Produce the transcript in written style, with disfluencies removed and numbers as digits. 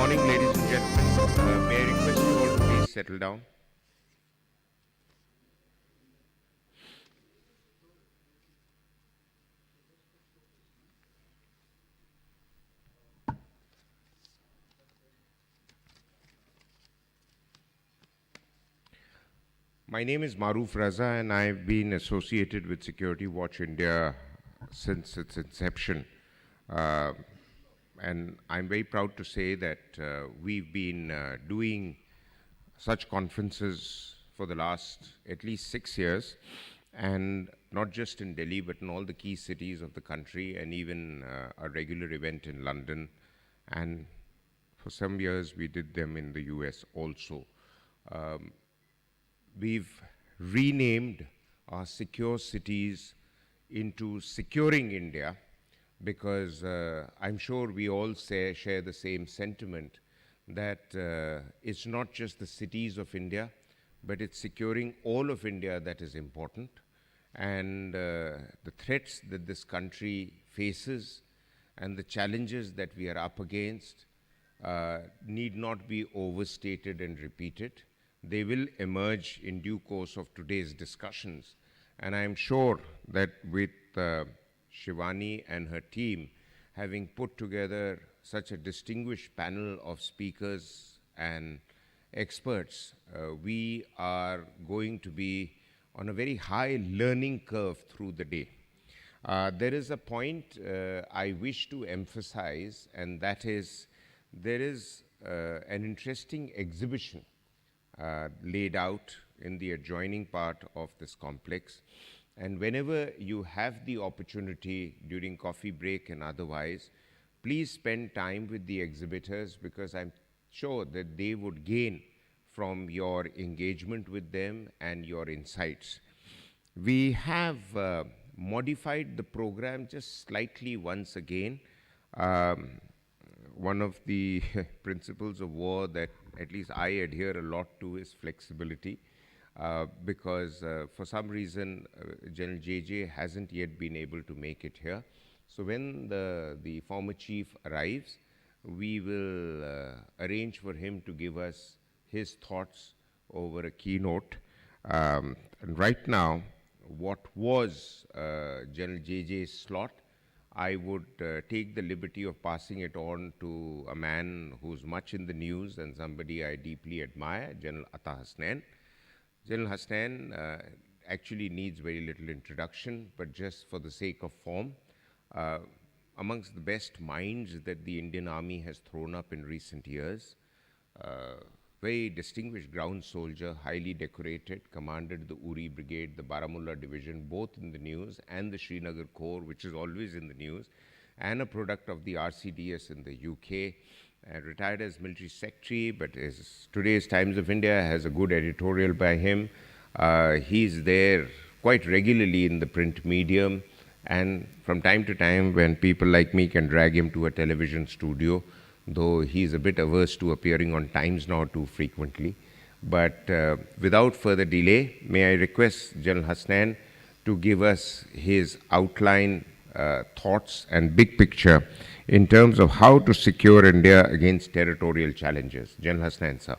morning, ladies and gentlemen. May I request you all to please settle down? My name is Maroof Raza, and I've been associated with Security Watch India since its inception. And I'm very proud to say that we've been doing such conferences for the last at least 6 years, and not just in Delhi, but in all the key cities of the country, and even a regular event in London. And for some years, we did them in the US also. We've renamed our secure cities into Securing India because I'm sure we all share the same sentiment that it's not just the cities of India, but it's securing all of India that is important. And the threats that this country faces and the challenges that we are up against need not be overstated and repeated. They will emerge in due course of today's discussions. And I'm sure that with Shivani and her team having put together such a distinguished panel of speakers and experts, we are going to be on a very high learning curve through the day. There is a point I wish to emphasize, and that is there is an interesting exhibition laid out in the adjoining part of this complex. And whenever you have the opportunity during coffee break and otherwise, please spend time with the exhibitors, because I'm sure that they would gain from your engagement with them and your insights. We have modified the program just slightly once again. One of the principles of war that at least I adhere a lot to is flexibility, because for some reason General JJ hasn't yet been able to make it here. So when the former chief arrives, we will arrange for him to give us his thoughts over a keynote. And right now, what was General JJ's slot, I would take the liberty of passing it on to a man who's much in the news and somebody I deeply admire, General Atta Hasnain. General Hasnain actually needs very little introduction, but just for the sake of form, amongst the best minds that the Indian Army has thrown up in recent years, very distinguished ground soldier, highly decorated, commanded the Uri Brigade, the Baramulla Division, both in the news, and the Srinagar Corps, which is always in the news, and a product of the RCDS in the UK, retired as military secretary, but today's Times of India has a good editorial by him. He's there quite regularly in the print medium, and from time to time when people like me can drag him to a television studio, though he's a bit averse to appearing on Times Now too frequently. But without further delay, may I request General Hasnain to give us his outline, thoughts and big picture in terms of how to secure India against territorial challenges. General Hasnain, sir.